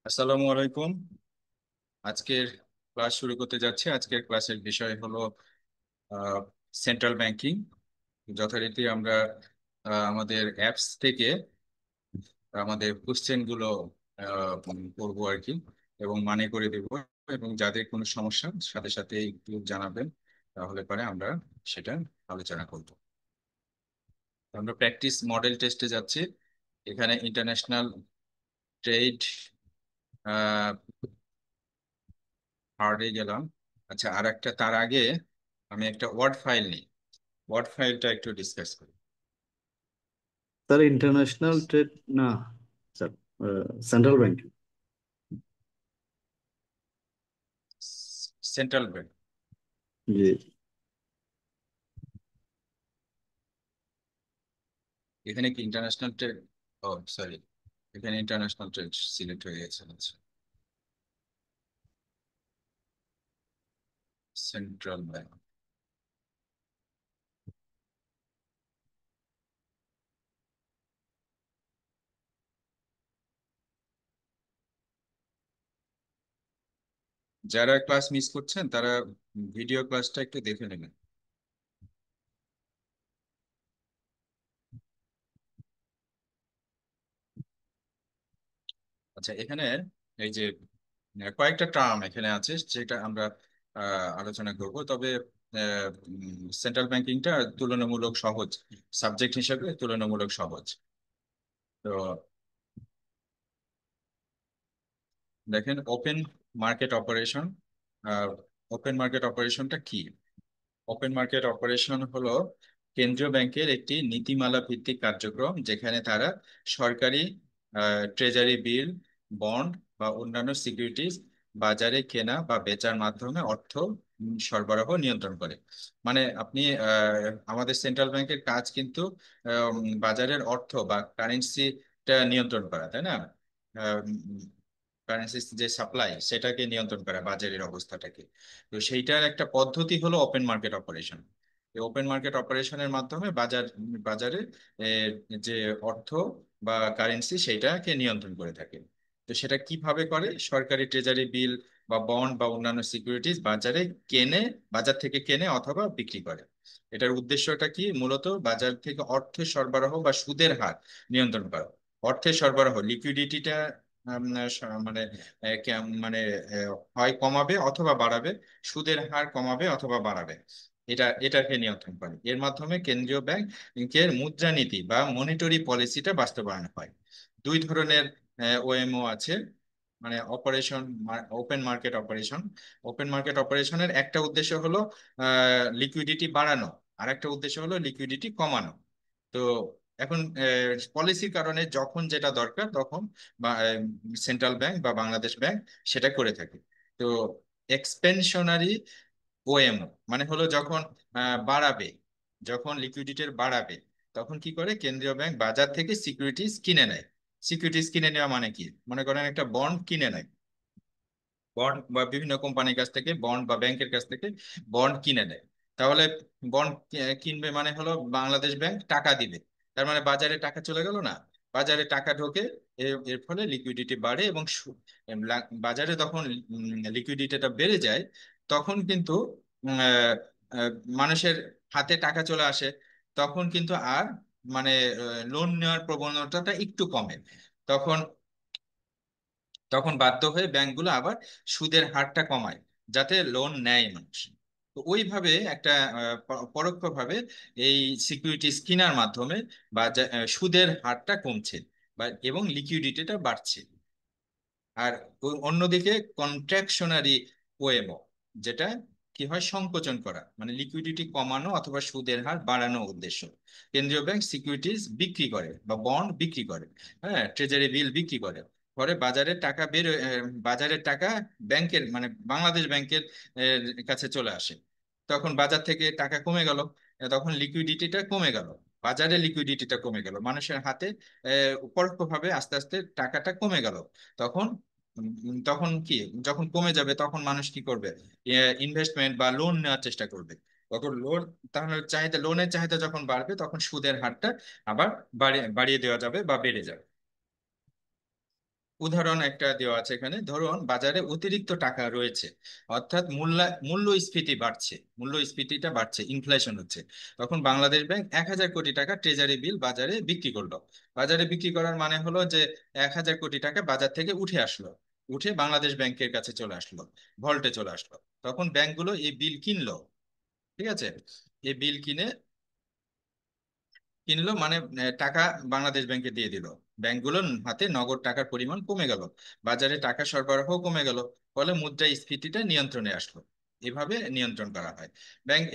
আসসালামু আলাইকুম। আজকের ক্লাস শুরু করতে যাচ্ছি। আজকের ক্লাসের বিষয় হলো সেন্ট্রাল ব্যাংকিং। যথারীতি আমরা আমাদের অ্যাপস থেকে আমাদের কোশ্চেন গুলো করবো আর কি, এবং মানে করে দেব। এবং যাদের কোনো সমস্যা সাথে সাথে একটু জানাবেন, তাহলে পরে আমরা সেটা আলোচনা করব। আমরা প্র্যাকটিস মডেল টেস্টে যাচ্ছি। এখানে ইন্টারন্যাশনাল ট্রেড হার্ডে গেলাম। আচ্ছা, আর একটা তার আগে আমি একটা ওয়ার্ড ফাইল নিই। ওয়ার্ড ফাইলটা একটু ডিসকাস করি। স্যার ইন্টারন্যাশনাল ট্রেড না sir, central bank. Central bank. জি এখানে কি ইন্টারন্যাশনাল ট্রেড? ও, সরি, এখানে ইন্টারন্যাশনাল ট্রেড সিলেক্ট হয়ে গেছে। আচ্ছা, সেন্ট্রাল ব্যাংক। যারা ক্লাস মিস করছেন তারা ভিডিও ক্লাসটা একটু দেখে নেবেন। আচ্ছা, এখানে এই যে কয়েকটা টার্ম এখানে আছে, যেটা আমরা আলোচনা করব। তবে সেন্ট্রাল ব্যাংকিংটা তুলনামূলক সহজ, সাবজেক্ট হিসেবে তুলনামূলক সহজ। তো দেখেন, open market operation. Open market অপারেশনটা কি? ওপেন মার্কেট অপারেশন হলো কেন্দ্রীয় ব্যাংকের একটি নীতিমালা ভিত্তিক কার্যক্রম, যেখানে তারা সরকারি ট্রেজারি বিল, বন্ড বা অন্যান্য সিকিউরিটিজ বাজারে কেনা বা বেচার মাধ্যমে অর্থ সরবরাহ নিয়ন্ত্রণ করে। মানে আপনি আমাদের সেন্ট্রাল ব্যাংকের কাজ কিন্তু বাজারের অর্থ বা কারেন্সিটা নিয়ন্ত্রণ করা, তাই না? কারেন্সি যে সাপ্লাই, সেটাকে নিয়ন্ত্রণ করা, বাজারের অবস্থাটাকে। তো সেইটার একটা পদ্ধতি হলো ওপেন মার্কেট অপারেশন। এই ওপেন মার্কেট অপারেশনের মাধ্যমে বাজারে যে অর্থ বা কারেন্সি, সেটাকে নিয়ন্ত্রণ করে থাকে। তো সেটা কিভাবে করে? সরকারি ট্রেজারি বিল বা বন্ড বা অন্যান্য সিকিউরিটিজ কেনে বাজার থেকে কেনে অথবা বিক্রি করে। এটার উদ্দেশ্যটা কি? মূলত বাজার থেকে অর্থের সরবরাহ বা সুদের হার নিয়ন্ত্রণ করা। অর্থের সরবরাহ, লিকুইডিটিটা মানে মানে হয় কমাবে অথবা বাড়াবে, সুদের হার কমাবে অথবা বাড়াবে। এটাকে নিয়ন্ত্রণ করে। এর মাধ্যমে কেন্দ্রীয় ব্যাংকের মুদ্রানীতি বা মনিটরি পলিসিটা বাস্তবায়ন হয়। দুই ধরনের ওএমও আছে, মানে operation, open market operation. Open market অপারেশনের একটা উদ্দেশ্য হলো লিকুইডিটি বাড়ানো, আর একটা উদ্দেশ্য হলো লিকুইডিটি কমানো। তো এখন পলিসির কারণে যখন যেটা দরকার তখন সেন্ট্রাল ব্যাংক বা বাংলাদেশ ব্যাংক সেটা করে থাকে। তো এক্সপেনশনারি ওএমও মানে হলো যখন বাড়াবে, যখন লিকুইডিটির বাড়াবে, তখন কি করে? কেন্দ্রীয় ব্যাংক বাজার থেকে সিকিউরিটিজ কিনে নেয়। সিকিউরিটিজ কিনে নেওয়া মানে কি? মনে করেন একটা বন্ড কিনে নেয়। বন্ড বা বিভিন্ন কোম্পানির কাছ থেকে বন্ড বা ব্যাংকের কাছ থেকে বন্ড কিনে নেয়। তাহলে বন্ড কিনবে মানে হলো বাংলাদেশ ব্যাংক টাকা দিবে। তার মানে বাজারে টাকা চলে গেল না? বাজারে টাকা ঢোকে। এর ফলে লিকুইডিটি বাড়ে এবং বাজারে তখন লিকুইডিটিটা বেড়ে যায়, তখন কিন্তু উম, আহ, আহ, মানুষের হাতে টাকা চলে আসে। তখন কিন্তু আর মানে লোন নেওয়ার প্রবণতাটা একটু কমে। তখন তখন বাধ্য হয়ে ব্যাংকগুলো আবার সুদের হারটা কমায়, যাতে লোন নেয় মানুষ। তো ওইভাবে একটা পরোক্ষভাবে এই সিকিউরিটিজ কেনার মাধ্যমে সুদের হারটা কমছে এবং লিকুইডিটিটা বাড়ছে। আর অন্যদিকে কন্ট্রাকশনারি ওএমও, যেটা কি হয়? সংকোচন করা, মানে লিকুইডিটি কমানো অথবা সুদের হার বাড়ানো উদ্দেশ্য। কেন্দ্রীয় ব্যাংক সিকিউরিটিজ বিক্রি করে বা বন্ড বিক্রি করে, হ্যাঁ, ট্রেজারি বিল বিক্রি করে। পরে বাজারের টাকা বাজারের টাকা ব্যাংকের, মানে বাংলাদেশ ব্যাংকের কাছে চলে আসে। তখন বাজার থেকে টাকা কমে গেল, তখন লিকুইডিটিটা কমে গেল। বাজারে লিকুইডিটিটা কমে গেল, মানুষের হাতে পরোক্ষভাবে আস্তে আস্তে টাকাটা কমে গেল। তখন তখন কি, যখন কমে যাবে তখন মানুষ কি করবে? ইনভেস্টমেন্ট বা লোন নেওয়ার চেষ্টা করবে। তখন লোন, তাহলে চাহিদা, লোনের চাহিদা যখন বাড়বে, তখন সুদের হারটা আবার বাড়িয়ে দেওয়া যাবে বা বেড়ে যাবে। উদাহরণ একটা দেওয়া আছে এখানে, ধরুন বাজারে অতিরিক্ত টাকা রয়েছে, অর্থাৎ মূল্যস্ফীতি বাড়ছে, মূল্যস্ফীতিটা বাড়ছে, ইনফ্লেশন হচ্ছে। তখন বাংলাদেশ ব্যাংক 1,000 কোটি টাকা ট্রেজারি বিল বাজারে বিক্রি করলো। বাজারে বিক্রি করার মানে হলো যে 1,000 কোটি টাকা বাজার থেকে উঠে আসলো, উঠে বাংলাদেশ ব্যাংকের কাছে চলে আসলো, ভল্টে চলে আসলো। তখন ব্যাংকগুলো এই বিল কিনলো, ঠিক আছে? এই বিল কিনলো মানে টাকা বাংলাদেশ ব্যাংকে দিয়ে দিল। ব্যাংকগুলোর হাতে নগদ টাকার পরিমাণ কমে গেল, বাজারে টাকা সরবরাহ কমে গেল, ফলে মুদ্রাস্ফীতিটা নিয়ন্ত্রণে আসলো। এভাবে নিয়ন্ত্রণ করা হয়।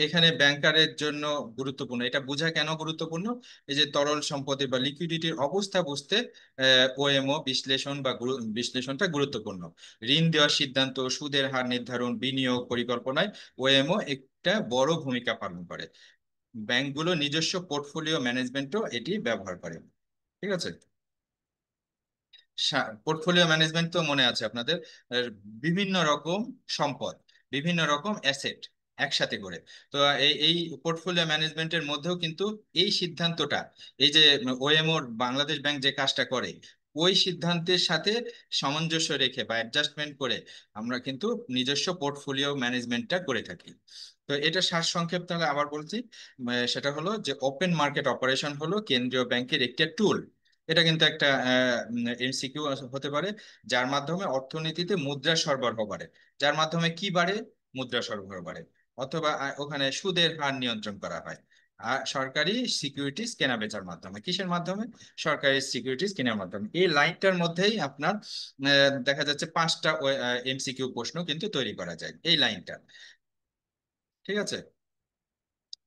এখানে ব্যাংকারের জন্য গুরুত্বপূর্ণ, এটা বোঝা কেন গুরুত্বপূর্ণ, এই যে তরল সম্পদের বা লিকুইডিটির অবস্থা বুঝতে ওএমও বিশ্লেষণ বা বিশ্লেষণটা গুরুত্বপূর্ণ। ঋণ দেওয়ার সিদ্ধান্ত, সুদের হার নির্ধারণ, বিনিয়োগ পরিকল্পনায় ওএমও একটা বড় ভূমিকা পালন করে। ব্যাংকগুলো নিজস্ব পোর্টফোলিও ম্যানেজমেন্টও এটি ব্যবহার করে, ঠিক আছে? পোর্টফোলিও ম্যানেজমেন্ট তো মনে আছে আপনাদের, এর বিভিন্ন রকম সম্পদ, বিভিন্ন রকম অ্যাসেট একসাথে করে। তো এই পোর্টফোলিও ম্যানেজমেন্টের মধ্যেও কিন্তু এই সিদ্ধান্তটা, এই যে ওএমওর বাংলাদেশ ব্যাংক যে কাজটা করে, ওই সিদ্ধান্তের সাথে সামঞ্জস্য রেখে বা অ্যাডজাস্টমেন্ট করে আমরা কিন্তু নিজস্ব পোর্টফোলিও ম্যানেজমেন্টটা করে থাকি। তো এটা সারসংক্ষেপ তাহলে আবার বলছি, সেটা হলো যে ওপেন মার্কেট অপারেশন হলো কেন্দ্রীয় ব্যাংকের একটি টুল। এটা কিন্তু একটা এমসিকিউ হতে পারে, যার মাধ্যমে অর্থনীতিতে মুদ্রা সরবরাহ বাড়ে। যার মাধ্যমে কি বাড়ে? মুদ্রা সরবরাহ বাড়ে। অথবা ওখানে সুদের হার নিয়ন্ত্রণ করা হয়। আর সরকারি সিকিউরিটিজ কেনা বেচার মাধ্যমে, কিসের মাধ্যমে? সরকারি সিকিউরিটিজ কেনার মাধ্যমে। এই লাইনটার মধ্যেই আপনার দেখা যাচ্ছে 5টা এমসিকিউ প্রশ্ন কিন্তু তৈরি করা যায় এই লাইনটা, ঠিক আছে?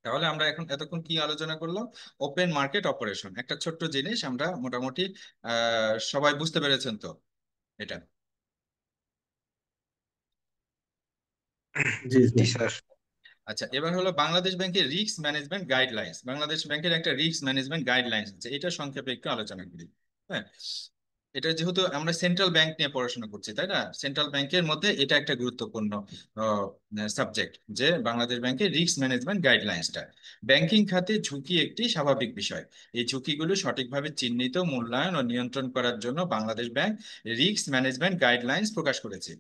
তাহলে আমরা এখন এতক্ষণ কি আলোচনা করলাম? ওপেন মার্কেট অপারেশন একটা ছোট্ট জিনিস, আমরা মোটামুটি সবাই বুঝতে পেরেছেন তো এটা? জি জি স্যার। স্যার। আচ্ছা, এবার হলো বাংলাদেশ ব্যাংকের রিস্ক ম্যানেজমেন্ট গাইডলাইন্স। বাংলাদেশ ব্যাংকের একটা রিস্ক ম্যানেজমেন্ট গাইডলাইন্স আছে, এটা সংক্ষেপে একটু আলোচনা করি। হ্যাঁ, এটা যেহেতু আমরা সেন্ট্রাল ব্যাংক নিয়ে পড়াশোনা করছি, তাই না? সেন্ট্রাল ব্যাংকের মধ্যে এটা একটা গুরুত্বপূর্ণ সাবজেক্ট, যে বাংলাদেশ ব্যাংকের রিস্ক ম্যানেজমেন্ট গাইডলাইন্সটা। ব্যাংকিং খাতে ঝুঁকি একটি স্বাভাবিক বিষয়। এই ঝুঁকিগুলো সঠিকভাবে চিহ্নিত, মূল্যায়ন ও নিয়ন্ত্রণ করার জন্য Bangladesh bank risk management guidelines প্রকাশ করেছে।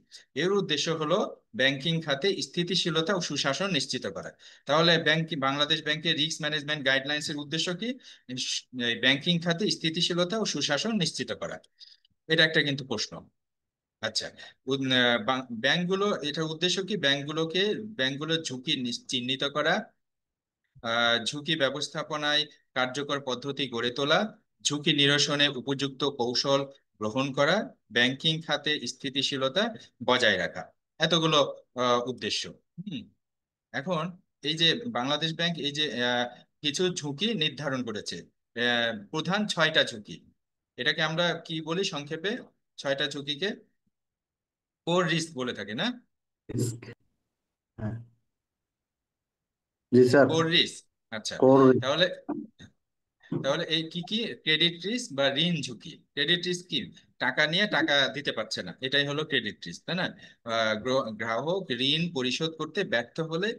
এর উদ্দেশ্য হলো ব্যাংকিং খাতে স্থিতিশীলতা ও সুশাসন নিশ্চিত করা। তাহলে বাংলাদেশ ব্যাংকের রিস্ক ম্যানেজমেন্ট গাইডলাইন্স এর উদ্দেশ্য কি? ব্যাংকিং খাতে স্থিতিশীলতা ও সুশাসন নিশ্চিত করা। এটা একটা কিন্তু প্রশ্ন। আচ্ছা, ব্যাংকগুলো, এটার উদ্দেশ্য কি? ব্যাংকগুলোর ঝুঁকি চিহ্নিত করা, ঝুঁকি ব্যবস্থাপনায় কার্যকর পদ্ধতি গড়ে তোলা, ঝুঁকি নিরসনে উপযুক্ত কৌশল গ্রহণ করা, ব্যাংকিং খাতে স্থিতিশীলতা বজায় রাখা। এতগুলো উদ্দেশ্য। হুম। এখন এই যে বাংলাদেশ ব্যাংক এই যে কিছু ঝুঁকি নির্ধারণ করেছে, প্রধান 6টা ঝুঁকি। এটাকে আমরা কি বলি সংক্ষেপে? 6টা ঝুঁকিকে কোর রিস্ক বলে থাকি, না? রিস্ক। হ্যাঁ। জি স্যার। Core risk. আচ্ছা, কোর। তাহলে তাহলে এই কি কি? ক্রেডিট রিস্ক বা ঋণ ঝুঁকি। ক্রেডিট রিস্ক কি? টাকা নিয়ে টাকা দিতে পারছে না, এটাই হলো ক্রেডিট রিস্ক, তাই না? গ্রাহক ঋণ পরিশোধ করতে ব্যর্থ হলে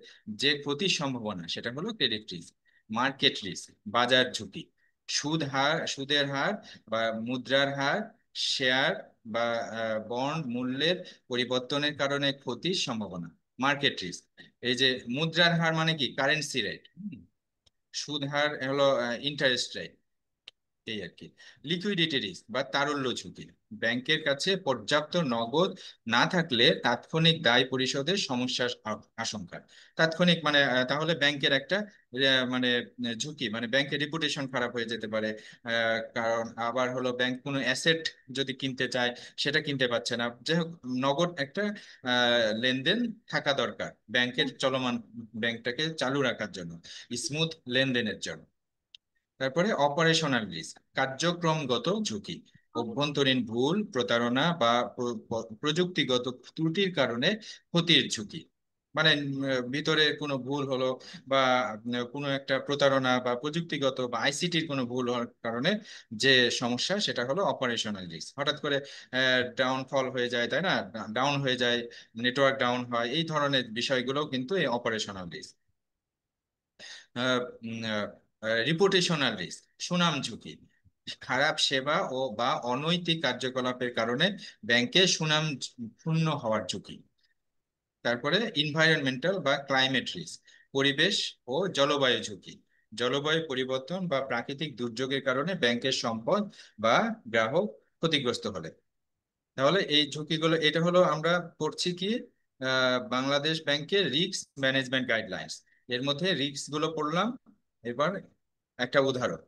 যে ক্ষতির সম্ভাবনা, সেটা হলো ক্রেডিট রিস্ক। মার্কেট রিস্ক, বাজার ঝুঁকি। সুদের হার বা মুদ্রার হার, শেয়ার বা বন্ড মূল্যের পরিবর্তনের কারণে ক্ষতির সম্ভাবনা, মার্কেট রিস্ক। এই যে মুদ্রার হার মানে কি? Currency rate. সুদ হার হলো ইন্টারেস্ট রেট, এই আর কি। লিকুইডিটি রিস্ক বা তারল্য ঝুঁকি। ব্যাংকের কাছে পর্যাপ্ত নগদ না থাকলে তাৎক্ষণিক দায় পরিশোধের সমস্যার আশঙ্কা। তাৎক্ষণিক মানে তাহলে ব্যাংকের একটা মানে ঝুঁকি, মানে ব্যাংকের রিপুটেশন খারাপ হয়ে যেতে পারে। কারণ আবার হলো ব্যাংক কোনো অ্যাসেট যদি কিনতে চায়, সেটা কিনতে পারছে না। যাই হোক, নগদ একটা লেনদেন থাকা দরকার ব্যাংকের চলমান, ব্যাংকটাকে চালু রাখার জন্য, স্মুথ লেনদেনের জন্য। তারপরে অপারেশনাল রিস্ক, কার্যক্রমগত ঝুঁকি। অভ্যন্তরীণ ভুল, প্রতারণা বা প্রযুক্তিগত ত্রুটির কারণে ক্ষতির ঝুঁকি। মানে ভিতরে কোনো ভুল হলো, বা কোনো একটা প্রতারণা বা প্রযুক্তিগত বা আইসিটির কোনো ভুল হওয়ার কারণে যে সমস্যা, সেটা হলো অপারেশনাল রিস্ক। হঠাৎ করে ডাউনফল হয়ে যায়, তাই না? ডাউন হয়ে যায়, নেটওয়ার্ক ডাউন হয়, এই ধরনের বিষয়গুলো কিন্তু এই অপারেশনাল রিস্ক। রিপুটেশনাল রিস্ক, সুনাম ঝুঁকি। খারাপ সেবা ও বা অনৈতিক কার্যকলাপের কারণে ব্যাংকের সুনাম ক্ষুণ্ণ হওয়ার ঝুঁকি। তারপরে ইনভায়রনমেন্টাল বা ক্লাইমেট রিস্ক, পরিবেশ ও জলবায়ু ঝুঁকি, জলবায়ু পরিবর্তন বা প্রাকৃতিক দুর্যোগের কারণে ব্যাংকের সম্পদ বা গ্রাহক ক্ষতিগ্রস্ত হলে। তাহলে এই ঝুঁকিগুলো, এটা হলো আমরা পড়ছি কি বাংলাদেশ ব্যাংকের রিস্ক ম্যানেজমেন্ট গাইডলাইন্স, এর মধ্যে রিস্ক গুলো পড়লাম। এবার একটা উদাহরণ: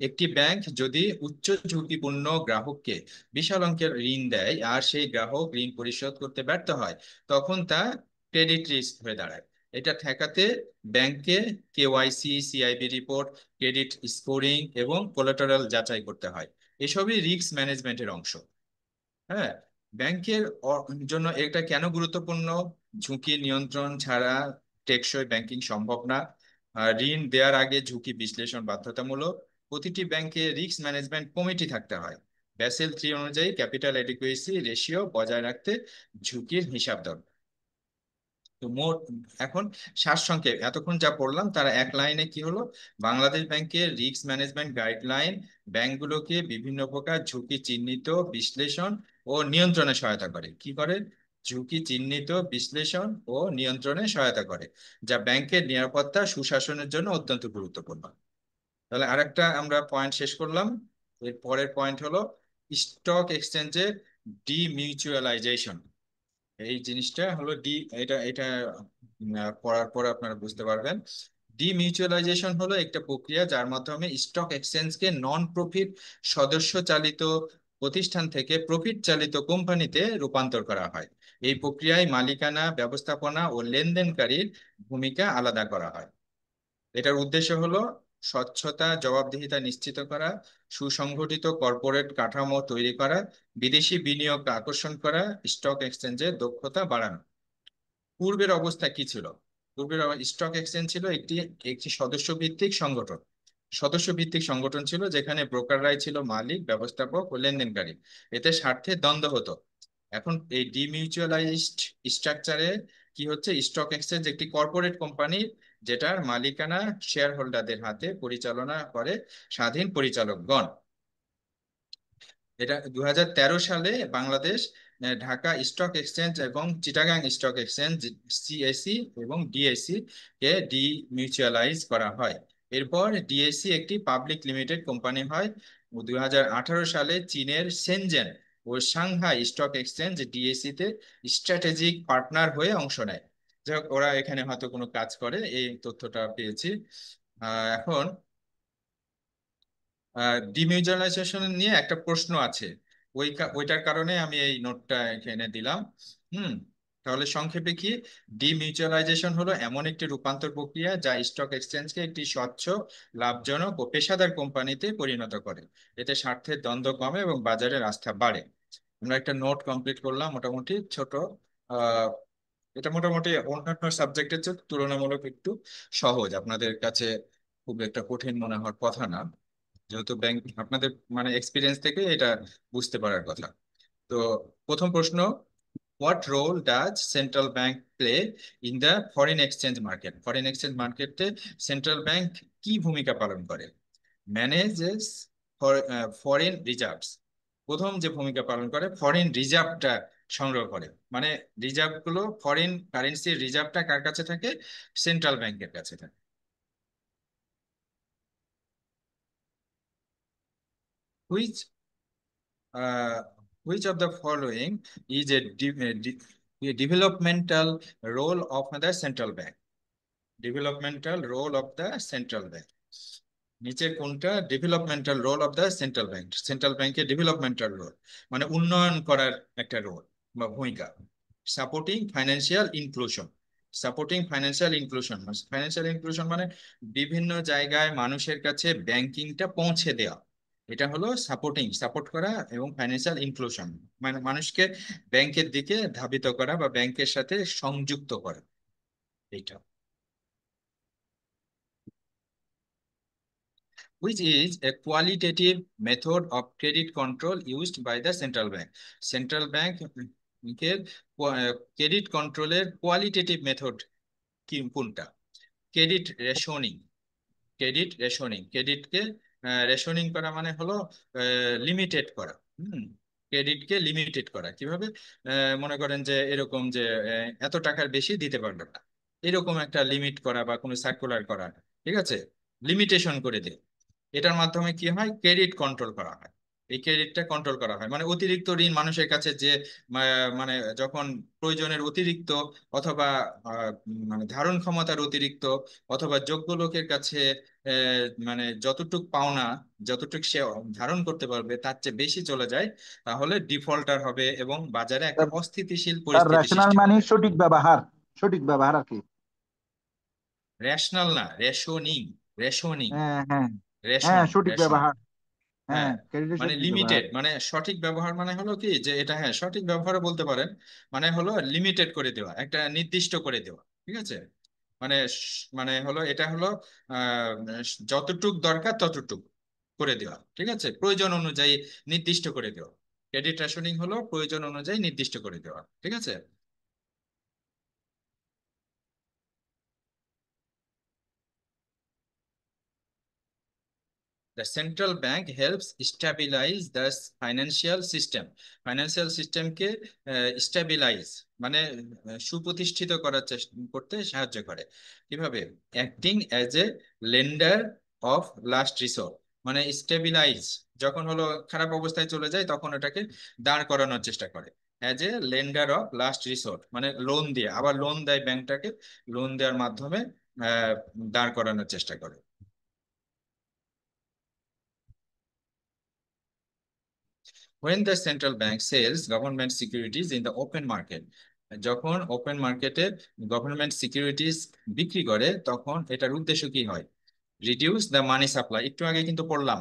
একটি ব্যাংক যদি উচ্চ ঝুঁকিপূর্ণ গ্রাহককে বিশাল অঙ্কের ঋণ দেয় আর সেই গ্রাহক ঋণ পরিশোধ করতে ব্যর্থ হয়, তখন তা ক্রেডিট রিস্ক হয়ে দাঁড়ায়। এটা ঠেকাতে ব্যাংকে KYC, CIB report, credit scoring এবং কোলাটেরাল যাচাই করতে হয়। এসবই রিস্ক ম্যানেজমেন্টের অংশ। হ্যাঁ, ব্যাংকের জন্য এটা কেন গুরুত্বপূর্ণ? ঝুঁকি নিয়ন্ত্রণ ছাড়া টেকসই ব্যাংকিং সম্ভব না। ঋণ দেওয়ার আগে ঝুঁকি বিশ্লেষণ বাধ্যতামূলক। প্রতিটি ব্যাংকে রিস্ক ম্যানেজমেন্ট কমিটি থাকতে হয়। ব্যাসেল 3 অনুযায়ী ক্যাপিটাল এডিকুয়েসি রেশিও বজায় রাখতে ঝুঁকির হিসাব দরকার। তো মোট এখন সারসংক্ষেপ এতক্ষণ যা পড়লাম তারা এক লাইনে কি হলো: বাংলাদেশ ব্যাংকের রিস্ক ম্যানেজমেন্ট গাইডলাইন ব্যাংকগুলোকে বিভিন্ন প্রকার ঝুঁকি চিহ্নিত, বিশ্লেষণ ও নিয়ন্ত্রণে সহায়তা করে। কি করে? ঝুঁকি চিহ্নিত, বিশ্লেষণ ও নিয়ন্ত্রণে সহায়তা করে, যা ব্যাংকের নিরাপত্তা সুশাসনের জন্য অত্যন্ত গুরুত্বপূর্ণ। তাহলে আরেকটা আমরা পয়েন্ট শেষ করলাম। এর পরের পয়েন্ট হলো স্টক এক্সচেঞ্জের ডিমিউচুয়ালাইজেশন। এই জিনিসটা হলো এটা এটা পড়ার পর আপনারা বুঝতে পারবেন। ডিমিউচুয়ালাইজেশন হলো একটা প্রক্রিয়া যার মাধ্যমে স্টক এক্সচেঞ্জকে নন প্রফিট সদস্য চালিত প্রতিষ্ঠান থেকে প্রফিট চালিত কোম্পানিতে রূপান্তর করা হয়। এই প্রক্রিয়ায় মালিকানা, ব্যবস্থাপনা ও লেনদেনকারীর ভূমিকা আলাদা করা হয়। এটার উদ্দেশ্য হলো স্বচ্ছতা, জবাবদিহিতা নিশ্চিত করা, সুসংগঠিত কর্পোরেট কাঠামো তৈরি করা, বিদেশি বিনিয়োগ আকর্ষণ করা, স্টক এক্সচেঞ্জের দক্ষতা বাড়ানো। পূর্বের অবস্থা কি ছিল? স্টক এক্সচেঞ্জ ছিল একটি একটি সদস্য ভিত্তিক সংগঠন। সদস্য ভিত্তিক সংগঠন ছিল যেখানে ব্রোকাররাই ছিল মালিক, ব্যবস্থাপক ও লেনদেনকারী। এতে স্বার্থের দ্বন্দ্ব হতো। এখন এই ডিমিউচুয়ালাইজড স্ট্রাকচারে কি হচ্ছে: স্টক এক্সচেঞ্জ একটি কর্পোরেট কোম্পানি যেটার মালিকানা শেয়ার হোল্ডারদের হাতে, পরিচালনা করে স্বাধীন পরিচালকগণ। এটা 2013 সালে বাংলাদেশ ঢাকা স্টক এক্সচেঞ্জ এবং চিটাগাং স্টক এক্সচেঞ্জ সিএসি এবং ডিএসি কে ডিমিউচুয়ালাইজ করা হয়। এরপর ডিএসি একটি পাবলিক লিমিটেড কোম্পানি হয়। 2018 সালে চীনের সেনজেন ও সাংহাই স্টক এক্সচেঞ্জ ডিএসি তে স্ট্র্যাটেজিক পার্টনার হয়ে অংশ নেয়। যাই হোক, ওরা এখানে হয়তো কোনো কাজ করে, এই তথ্যটা পেয়েছি। এখন ডিমিউচুয়ালাইজেশন নিয়ে একটা প্রশ্ন আছে, ওইটার কারণে আমি এই নোটটা এখানে দিলাম। হুম। তাহলে সংক্ষেপে কি: ডিমিউচুয়ালাইজেশন হলো এমন একটি রূপান্তর প্রক্রিয়া যা স্টক এক্সচেঞ্জকে একটি স্বচ্ছ, লাভজনক ও পেশাদার কোম্পানিতে পরিণত করে। এতে স্বার্থের দ্বন্দ্ব কমে এবং বাজারের আস্থা বাড়ে। আমরা একটা নোট কমপ্লিট করলাম, মোটামুটি ছোট। আহ এটা মোটামুটি অন্যান্য সাবজেক্টের চেয়ে তুলনামূলক একটু সহজ, আপনাদের কাছে খুব একটা কঠিন মনে হওয়ার কথা না, যেহেতু ব্যাংক আপনাদের মানে এক্সপিরিয়েন্স থেকে এটা বুঝতে পারার কথা। তো প্রথম প্রশ্ন: what role does central bank play in the foreign exchange market? Foreign exchange মার্কেটে সেন্ট্রাল ব্যাংক কি ভূমিকা পালন করে? Manages foreign reserves. প্রথম যে ভূমিকা পালন করে, ফরেন রিজার্ভটা সংগ্রহ করে। মানে রিজার্ভ গুলো, ফরেন কারেন্সির রিজার্ভটা কার কাছে থাকে? সেন্ট্রাল ব্যাংকের কাছে থাকে। Which uh, which of the following is a developmental role of the central bank? Developmental role of the central bank. নিচের কোনটা developmental role of the central bank? Central ব্যাংকের ডেভেলপমেন্টাল রোল মানে উন্নয়ন করার একটা রোল বা ভূমিকা। Supporting financial inclusion. Supporting financial inclusion, financial inclusion মানে বিভিন্ন জায়গায় মানুষের কাছে ব্যাংকিংটা পৌঁছে দেওয়া। এটা হলো সাপোর্টিং, সাপোর্ট করা, এবং ফাইন্যান্সিয়াল ইনক্লুশন মানে মানুষকে ব্যাংকের দিকে ধাবিত করা বা ব্যাংকের সাথে সংযুক্ত করা। এইটা which is a qualitative method of credit control used by the central bank. Central bank এর ক্রেডিট কন্ট্রোলের কোয়ালিটেটিভ মেথড কি কোনটা? Credit rationing. ক্রেডিটকে রেশনিং করা মানে হলো লিমিটেড করা। হুম। ক্রেডিটকে লিমিটেড করা কিভাবে? মনে করেন যে এরকম যে এত টাকার বেশি দিতে পারবে না, এরকম একটা লিমিট করা বা কোনো সার্কুলার করা, ঠিক আছে, লিমিটেশন করে দিই। এটার মাধ্যমে কি হয়, ক্রেডিট কন্ট্রোল করা হয়। এই ক্রেডিটটা কন্ট্রোল করা হয় মানে অতিরিক্ত ঋণ মানুষের কাছে যে মানে যখন প্রয়োজনের অতিরিক্ত, অথবা মানে ধারণ ক্ষমতার অতিরিক্ত, অথবা যোগ্য লোকের কাছে মানে যতটুক পাওনা, যতটুক সে ধারণ করতে পারবে তার চেয়ে বেশি চলে যায়, তাহলে ডিফল্টার হবে এবং বাজারে একটা তার অস্থিতিশীল তার পরিস্থিতি রেশনাল সৃষ্টি মানে হবে। সঠিক ব্যবহার, সঠিক ব্যবহার আর কি। রেশনাল না, রেশনিং। রেশনিং। হ্যাঁ হ্যাঁ হ্যাঁ, রেশন সঠিক রেশন ব্যবহার। হ্যাঁ, হ্যাঁ, ক্রেডিটের মানে সঠিক ব্যবহার। লিমিটেড, মানে সঠিক ব্যবহার মানে হলো কি যে এটা, হ্যাঁ সঠিক ব্যবহারও বলতে পারেন। মানে হলো লিমিটেড করে দেওয়া, একটা নির্দিষ্ট করে দেওয়া, ঠিক আছে। মানে মানে হলো এটা হলো আহ যতটুক দরকার ততটুক করে দেওয়া, ঠিক আছে, প্রয়োজন অনুযায়ী নির্দিষ্ট করে দেওয়া। ক্রেডিট রেশনিং হলো প্রয়োজন অনুযায়ী নির্দিষ্ট করে দেওয়া, ঠিক আছে। The central bank helps stabilize the financial system. Financial সিস্টেমকে স্টেবিলাইজ মানে সুপ্রতিষ্ঠিত করার চেষ্টা করতে সাহায্য করে। কিভাবে? Acting as a lender of last resort. মানে স্টেবিলাইজ যখন হলো খারাপ অবস্থায় চলে যায় তখন এটাকে দাঁড় করানোর চেষ্টা করে। As a lender of last resort মানে লোন দিয়ে, আবার লোন দেয় ব্যাংকটাকে, লোন দেওয়ার মাধ্যমে আহ, দাঁড় করানোর চেষ্টা করে। When the central bank sells government securities in the open market, যখন ওপেন মার্কেটে গভর্নমেন্ট সিকিউরিটিজ বিক্রি করে তখন এটার উদ্দেশ্য কি হয়? Reduce the money supply. একটু আগে কিন্তু পড়লাম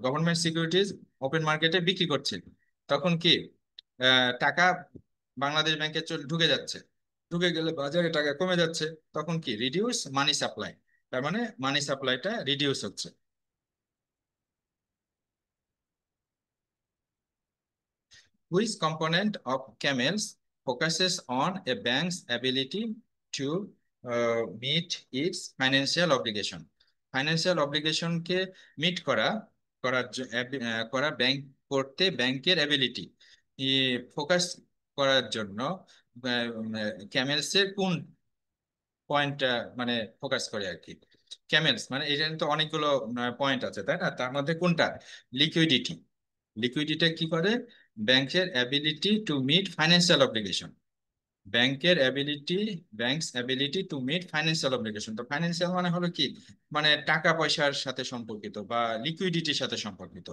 গভর্নমেন্ট সিকিউরিটিজ ওপেন মার্কেটে বিক্রি করছে, তখন কি টাকা বাংলাদেশ ব্যাংকে ঢুকে যাচ্ছে, ঢুকে গেলে বাজারে টাকা কমে যাচ্ছে, তখন কি রিডিউস মানি সাপ্লাই, তার মানে মানি সাপ্লাইটা রিডিউস হচ্ছে। Which component of Camels focuses on a bank's ability to meet its financial obligation? Financial অব্লিগেশনকে মিট করা ব্যাংক করতে ব্যাংকের এবিলিটি ফোকাস করার জন্য ক্যামেলসের কোন পয়েন্টটা মানে ফোকাস করে আর কি? ক্যামেলস মানে এটা তো অনেকগুলো পয়েন্ট আছে তাই না, তার মধ্যে কোনটা? লিকুইডিটি। লিকুইডিটি কি করে? ব্যাংকের ability to meet financial obligation. ব্যাংকের ability, banks ability to meet financial obligation. তো ফাইন্যান্সিয়াল মানে হলো কি, মানে টাকা পয়সার সাথে সম্পর্কিত বা লিকুইডিটির সাথে সম্পর্কিত।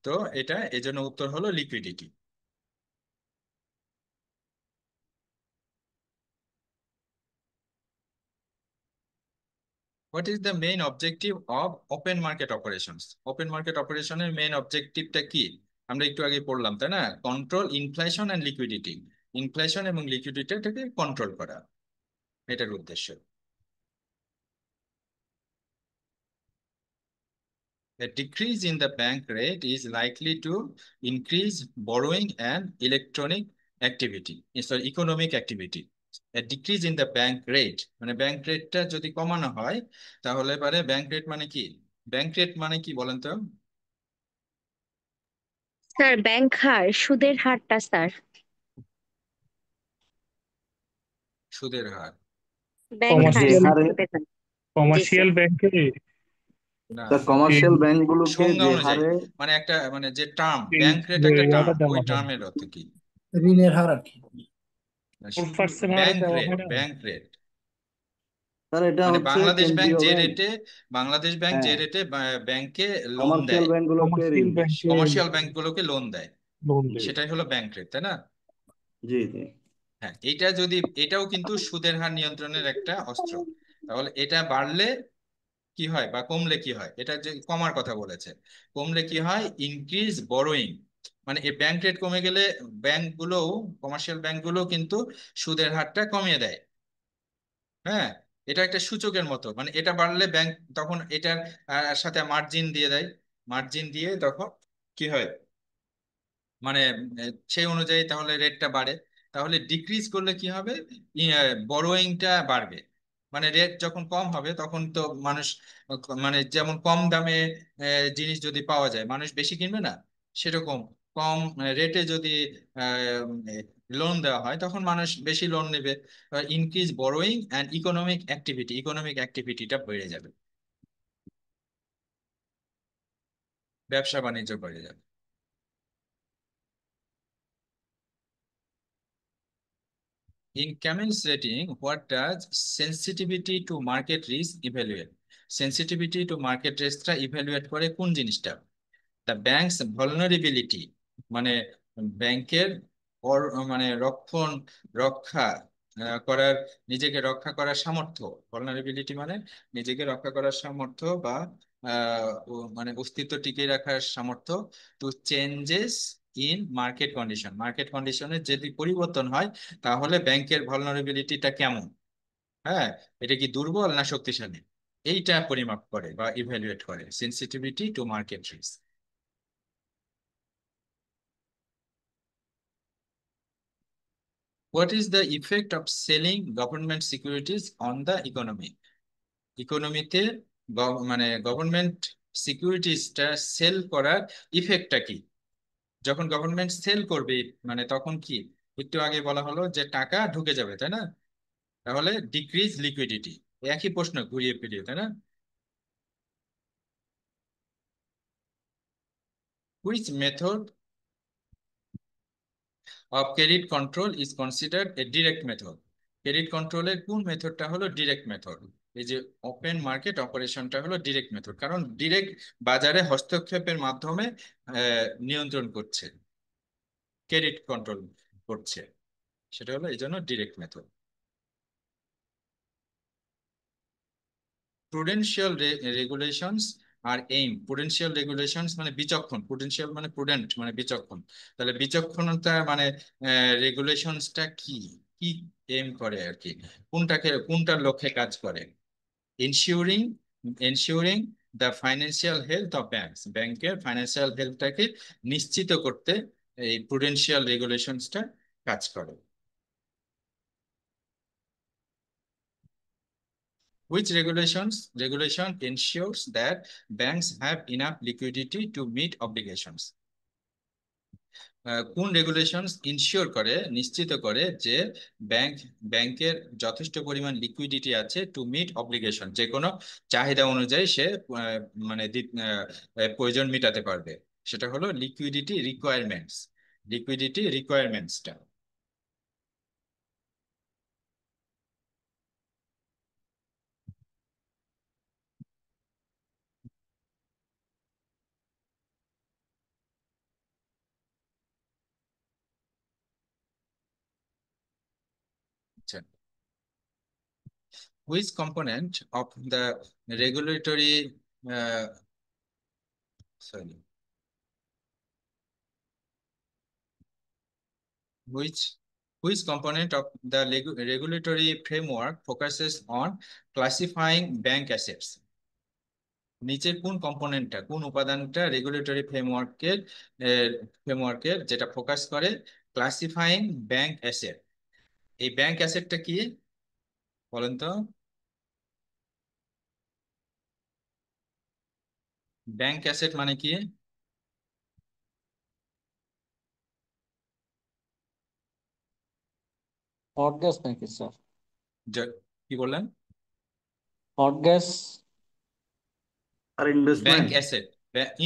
তো এটা এজন্য উত্তর হলো liquidity. What is the main objective of open market operations? Open market অপারেশনের মেইন অবজেক্টিভটা কি? আমরা একটু আগে পড়লাম তাই না, control inflation and liquidity. Inflation এবং লিকুইডিটিটাকে কন্ট্রোল করা এটার উদ্দেশ্য। A decrease in the bank rate is likely to increase borrowing and electronic activity. Sorry, economic activity. A decrease in the bank rate মানে ব্যাংক রেটটা যদি কমানো হয় তাহলে পারে, ব্যাংক রেট মানে কি? ব্যাংক রেট মানে কি বলেন তো? স্যার ব্যাংক হার সুদের হারটা স্যার। সুদের হার? ব্যাংক হার যে কমার্শিয়াল স্যার হারে, সুদের হার। জি স্যার। কমার্শিয়াল ব্যাংকে না, তার কমার্শিয়াল ব্যাংক গুলোকে সংজ্ঞা যে অনুযায়ী হারে, মানে একটা মানে যে টার্ম, এই ব্যাংক রেট যে একটা টার্ম, ইয়াটা ওই দেওয়া হয় টার্মের অর্থ কি? ঋণের হার আর কি। 4% হারে ব্যাংক দেওয়া রেট, হয় না। ব্যাংক রেট তার এটা মানে হচ্ছে বাংলাদেশ ব্যাংক কেন্দ্রীয় যে ব্যাংক। রেটে, বাংলাদেশ ব্যাংক যে হ্যাঁ, রেটে ব্যাংকে লোন কমার্শিয়াল দেয়, ব্যাংক গুলোকে কমার্শিয়াল ঋণ দেয়। ব্যাংকে কমার্শিয়াল ব্যাংকগুলোকে লোন দেয়, লোন দেয়। সেটাই হলো ব্যাংক রেট তাই না? জি জি। হ্যাঁ, এটা যদি, এটাও কিন্তু সুদের হার নিয়ন্ত্রণের একটা অস্ত্র। তাহলে এটা বাড়লে কি হয় বা কমলে কি হয়, এটা যে কমার কথা বলেছে, কমলে কি হয়? Increase borrowing. মানে এই ব্যাংক রেট কমে গেলে ব্যাংকগুলোও, কমার্শিয়াল ব্যাংকগুলো কিন্তু সুদের হারটা কমিয়ে দেয়। হ্যাঁ, এটা একটা সূচকের মতো, মানে এটা বাড়লে ব্যাংক তখন এটার সাথে মার্জিন দিয়ে দেয়, মার্জিন দিয়ে তখন কি হয়, মানে সেই অনুযায়ী তাহলে রেটটা বাড়ে। তাহলে ডিক্রিজ করলে কি হবে? বড়োয়িংটা বাড়বে, মানে রেট যখন কম হবে তখন তো মানুষ মানে যেমন কম দামে জিনিস যদি পাওয়া যায় মানুষ বেশি কিনবে না, সেরকম কম রেটে যদি লোন দেওয়া হয় তখন মানুষ বেশি লোন নেবে। ইনক্রিজ বরোয়িং অ্যান্ড ইকোনমিক অ্যাক্টিভিটিটা বেড়ে যাবে, ব্যবসা বাণিজ্য বেড়ে যাবে। In Camille's rating, what does sensitivity to market risk evaluate? Sensitivity to market riskটা evaluate করে কোন জিনিসটা? The bank's vulnerability, মানে ব্যাংকের মানে রক্ষা করার, নিজেকে রক্ষা করার সামর্থ্য। vulnerability মানে নিজেকে রক্ষা করার সামর্থ্য বা মানে অস্তিত্ব টিকিয়ে রাখার সামর্থ্য to changes in market condition. Market কন্ডিশনের যদি পরিবর্তন হয় তাহলে ব্যাংকের ভালনারেবিলিটিটা কেমন, হ্যাঁ, এটা কি দুর্বল না শক্তিশালী, এইটা পরিমাপ করে বা ইভ্যালুয়েট করে sensitivity to market risk. What is the effect of selling government securities on the economy? ইকোনমিতে মানে গভর্নমেন্ট সিকিউরিটিজটা সেল করার ইফেক্টটা কি? যখন গভর্নমেন্ট সেল করবে মানে তখন কি, একটু আগে বলা হলো যে টাকা ঢুকে যাবে, তাই না? তাহলে ডিক্রিজ লিকুইডিটি, একই প্রশ্ন ঘুরিয়ে ফিরিয়ে, তাই না? Which method of credit control is considered a direct method? Credit কন্ট্রোলের কোন মেথডটা হলো ডিরেক্ট মেথড? এই যে ওপেন মার্কেট অপারেশনটা হলো ডিরেক্ট মেথড, কারণ ডিরেক্ট বাজারে হস্তক্ষেপের মাধ্যমে নিয়ন্ত্রণ করছে, ক্রেডিট কন্ট্রোল করছে, সেটা হলো এই জন্য ডিরেক্ট মেথড। prudential regulations আর এইম, prudential regulations মানে বিচক্ষণ, prudential মানে prudent মানে বিচক্ষণ, তাহলে বিচক্ষণতা মানে রেগুলেশনসটা কি কি এম করে আর কি, কোনটার লক্ষ্যে কাজ করে? Insuring ensuring the financial health of banks, ব্যাংকের ফাইন্যান্সিয়াল হেলথটাকে নিশ্চিত করতে এই prudential regulations-টা কাজ করে। Which regulation ensures that banks have enough liquidity to meet obligations? কোন রেগুলেশনস ইনশিওর করে, নিশ্চিত করে যে ব্যাংকের যথেষ্ট পরিমাণ লিকুইডিটি আছে টু মিট অব্লিগেশন, যে কোনো চাহিদা অনুযায়ী সে মানে প্রয়োজন মেটাতে পারবে, সেটা হলো লিকুইডিটি রিকোয়ারমেন্টসটা। আচ্ছা, which component of the regulatory sorry which which component of the regulatory framework focuses on classifying bank assets? নিচের কোন কম্পোনেন্টটা, কোন উপাদানটা রেগুলেটরি ফ্রেমওয়ার্কের যেটা ফোকাস করে ক্লাসিফাইং ব্যাংক অ্যাসেট? এই ব্যাংক অ্যাসেটটা কি বলেন তো? ব্যাংক অ্যাসেট মানে কি? হট গ্যাস নাকি স্যার? কি বললেন? Hot gas. আর bank investment. Asset,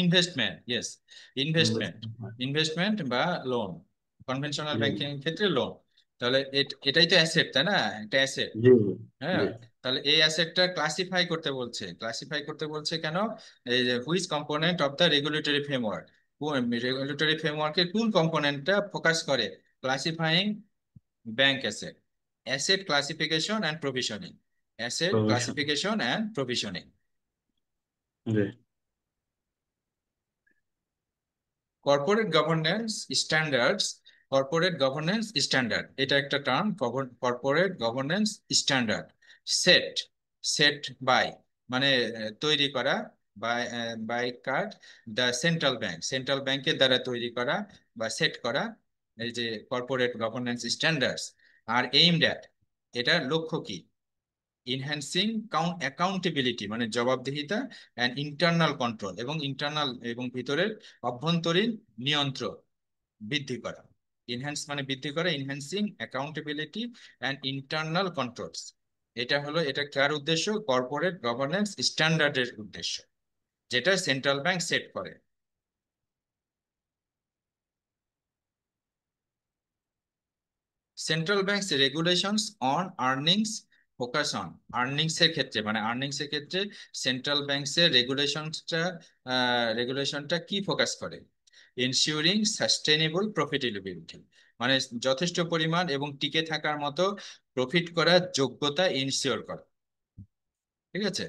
investment, yes, investment, investment বা লোন, কনভেনশনাল জি ব্যাংকিং ক্ষেত্রে লোন। তাহলে এটাই তো অ্যাসেট, তাই না? একটা অ্যাসেট, জি হ্যাঁ। জি তাহলে এই অ্যাসেটটা ক্লাসিফাই করতে বলছে কেন? এই যে which component of the regulatory framework, regulatory ফ্রেমওয়ার্কের কোন কম্পোনেন্টটা ফোকাস করে classifying bank asset? Asset classification and provisioning, asset provision. Classification and provisioning. জি corporate governance standards, corporate governance standard এটা একটা term, corporate governance standard set set by মানে তৈরি করা, বাই বাই কার, দ্য সেন্ট্রাল ব্যাংকের দ্বারা তৈরি করা বা সেট করা, এই যে কর্পোরেট গভর্নেন্স স্ট্যান্ডার্ডস। আর এইমড অ্যাট, এটার লক্ষ্য কি? ইনহ্যান্সিং অ্যাকাউন্টেবিলিটি মানে জবাবদিহিতা, অ্যান্ড ইন্টারনাল কন্ট্রোল এবং ভিতরের অভ্যন্তরীণ নিয়ন্ত্রণ বৃদ্ধি করা। ইনহ্যান্স মানে বৃদ্ধি করা, enhancing accountability and internal controls. এটা কার উদ্দেশ্য? কর্পোরেট গভর্নেন্স স্ট্যান্ডার্ডের উদ্দেশ্য, যেটা সেন্ট্রাল ব্যাংক সেট করে। Central banks regulations on earnings focus on এর ক্ষেত্রে, মানে আর্নিংস এর ক্ষেত্রে সেন্ট্রাল ব্যাংকস এর রেগুলেশনটা কি ফোকাস করে? ইনসিউরিং সাস্টেনেবল প্রফিটেবিলিটি, মানে যথেষ্ট পরিমাণ এবং টিকে থাকার মতো প্রফিট করার যোগ্যতা ইনসিওর করা। ঠিক আছে।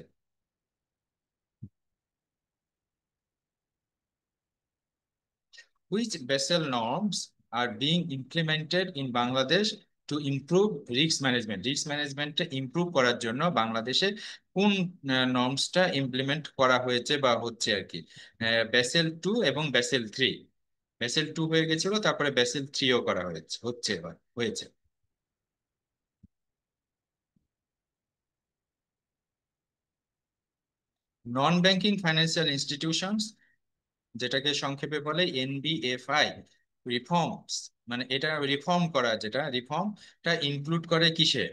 Which Basel norms are being implemented in Bangladesh to improve risk management? Risk ম্যানেজমেন্টটা ইমপ্রুভ করার জন্য বাংলাদেশে কোন নর্মসটা ইমপ্লিমেন্ট করা হয়েছে বা হচ্ছে আর কি? বেসেল 2 এবং বেসেল 3। বেসেল 2 হয়ে গেছিল, তারপরে বেসেল 3ও করা হচ্ছে এবার হয়েছে। নন ব্যাংকিং ফাইন্যান্সিয়াল ইনস্টিটিউশনস, যেটাকে সংক্ষেপে বলে এনবিএফআই রিফর্মস, মানে এটা রিফর্ম করা, যেটা রিফর্মটা ইনক্লুড করে কিসে?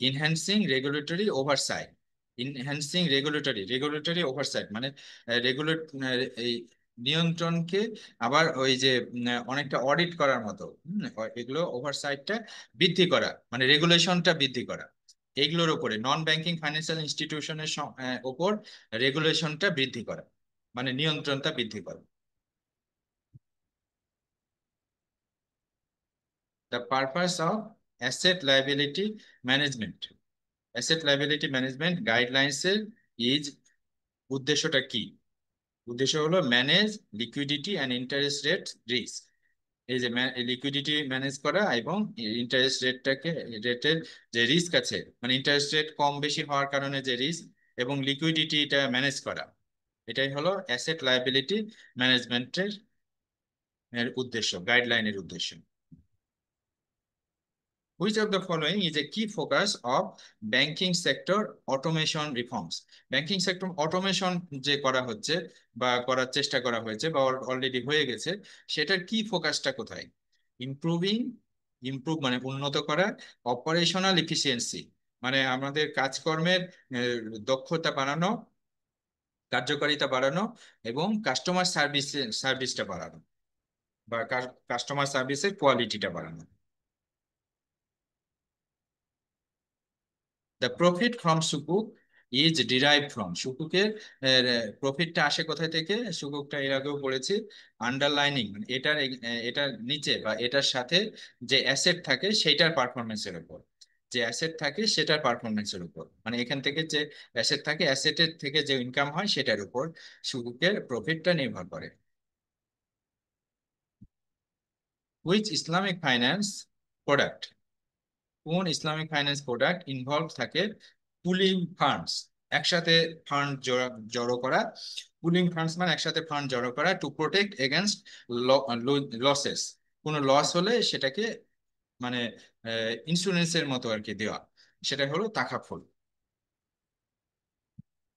Enhancing regulatory oversight. Regulatory oversight মানে রেগুলেট এই নিয়ন্ত্রণকে আবার ওই যে অনেকটা অডিট করার মতো, এগুলো ওভারসাইটটা বৃদ্ধি করা, মানে রেগুলেশনটা বৃদ্ধি করা। এইগুলোর উপরে নন ব্যাংকিং ফাইন্যান্সিয়াল ইনস্টিটিউশনের ওপর রেগুলেশনটা বৃদ্ধি করা, মানে নিয়ন্ত্রণটা বৃদ্ধি করা। The purpose of asset liability management, asset liability management guidelines এর ইজ, উদ্দেশ্যটা কি? উদ্দেশ্য হলো manage liquidity and interest rate risk. এই যে লিকুইডিটি ম্যানেজ করা এবং ইন্টারেস্ট রেটের যে রিস্ক আছে, মানে ইন্টারেস্ট রেট কম বেশি হওয়ার কারণে যে রিস্ক, এবং লিকুইডিটিটা ম্যানেজ করা, এটাই হলো অ্যাসেট লাইবিলিটি ম্যানেজমেন্টের উদ্দেশ্য, গাইডলাইনের উদ্দেশ্য। Which of the following is a key focus of banking sector automation reforms? Banking sector automation যে করা হচ্ছে বা করার চেষ্টা করা হয়েছে বা অলরেডি হয়ে গেছে, সেটার কি ফোকাসটা কোথায়? ইমপ্রুভিং, মানে উন্নত করা, অপারেশনাল এফিসিয়েন্সি মানে আমাদের কাজকর্মের দক্ষতা বাড়ানো, কার্যকারিতা বাড়ানো, এবং সার্ভিসটা বাড়ানো বা কাস্টমার সার্ভিসের কোয়ালিটিটা বাড়ানো। The profit from sukuk is derived from, সুকুকের প্রফিটটা আসে কোথায় থেকে? সুকুকটা এর আগেও পড়েছি, আন্ডারলাইনিং এটার নিচে বা এটার সাথে যে অ্যাসেট থাকে সেটার পারফরমেন্সের উপর, মানে এখান থেকে যে অ্যাসেট থাকে, অ্যাসেটের থেকে যে ইনকাম হয় সেটার উপর সুকুকের প্রফিটটা নির্ভর করে। Which Islamic finance product, কোন ইসলামিক ফাইন্যান্স প্রোডাক্ট ইনভলভ থাকে পুলিং ফান্ডস, একসাথে ফান্ড জড়ো করা? পুলিং ফান্ডস মানে একসাথে ফান্ড জড়ো করা টু প্রোটেক্ট এগেনস্ট লসেস, কোনো লস হলে সেটাকে মানে ইন্স্যুরেন্সের মতো আর কি দেওয়া, সেটা হলো তাকাফুল।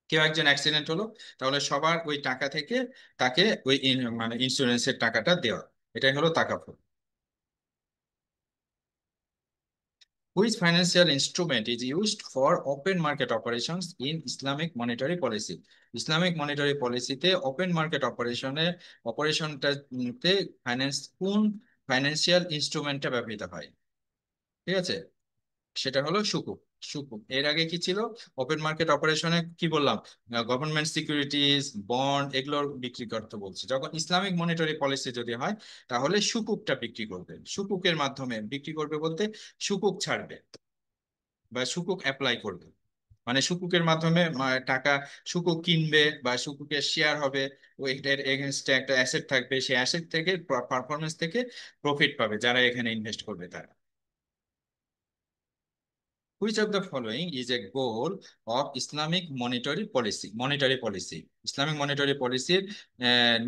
কেউ একজন অ্যাক্সিডেন্ট হলো, তাহলে সবার ওই টাকা থেকে তাকে ওই মানে ইন্স্যুরেন্সের টাকাটা দেওয়া, এটাই হলো Takaful. Which financial instrument is used for open market operations in Islamic monetary policy? Islamic monetary policy তে ওপেন মার্কেট অপারেশনটাতে কোন ফাইন্যান্সিয়াল ইনস্ট্রুমেন্টটা ব্যবহৃত হয়? ঠিক আছে, সেটা হলো সুকুক। এর আগে কি ছিল? ওপেন মার্কেট অপারেশনে কি বললাম? গভর্নমেন্ট সিকিউরিটিজ, বন্ড, এগুলোর বিক্রি করতে বলছে। যখন ইসলামিক মনিটারি পলিসি যদি হয়, তাহলে সুকুকটা বিক্রি করবে, সুকুকের মাধ্যমে বিক্রি করবে বলতে সুকুক ছাড়বে বা সুকুক অ্যাপ্লাই করবে, মানে সুকুকের মাধ্যমে টাকা সুকুক কিনবে বা সুকুকের শেয়ার হবে, ওইটার এগেনস্টে একটা অ্যাসেট থাকবে, সেই অ্যাসেট থেকে পারফরমেন্স থেকে প্রফিট পাবে যারা এখানে ইনভেস্ট করবে তারা। Which of the following is a goal of Islamic monetary policy? Islamic monetary পলিসির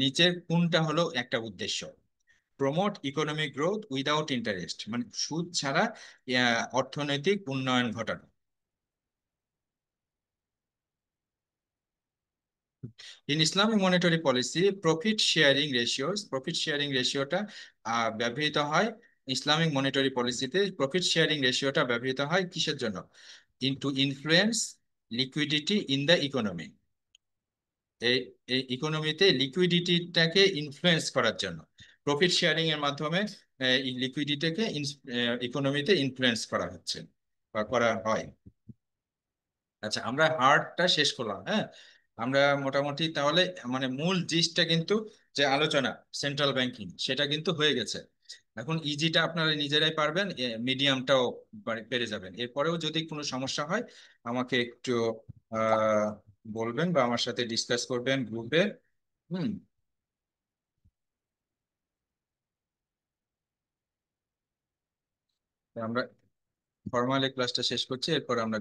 নিচের কোনটা হলো একটা উদ্দেশ্য? Promote economic growth without interest, মানে সুদ ছাড়া অর্থনৈতিক উন্নয়ন ঘটানো। In Islamic monetary policy profit sharing রেশিওটা ব্যবহৃত হয়। ইসলামিক মনিটারি পলিসিতে প্রফিট শেয়ারিং রেশিওটা ব্যবহৃত হয় কিসের জন্য? To influence liquidity in the economy. এই এই ইকোনমিতে লিকুইডিটিটাকে ইনফ্লুয়েন্স করার জন্য প্রফিট শেয়ারিং এর মাধ্যমে লিকুইডিটিকে ইকোনমিতে ইনফ্লুয়েন্স করা হচ্ছে বা করা হয়। আচ্ছা, আমরা হার্ডটা শেষ করলাম। হ্যাঁ, আমরা মোটামুটি তাহলে মানে মূল জিসটা কিন্তু যে আলোচনা সেন্ট্রাল ব্যাংকিং সেটা কিন্তু হয়ে গেছে। এখন ইজিটা আপনারা নিজেরাই পারবেন, মিডিয়ামটাও পেরে যাবেন। এরপরেও যদি কোনো সমস্যা হয় আমাকে একটু আহ বলবেন বা আমার সাথে ডিসকাস করবেন গ্রুপে। হুম। আমরা ফর্মালি ক্লাসটা শেষ করছি, এরপর আমরা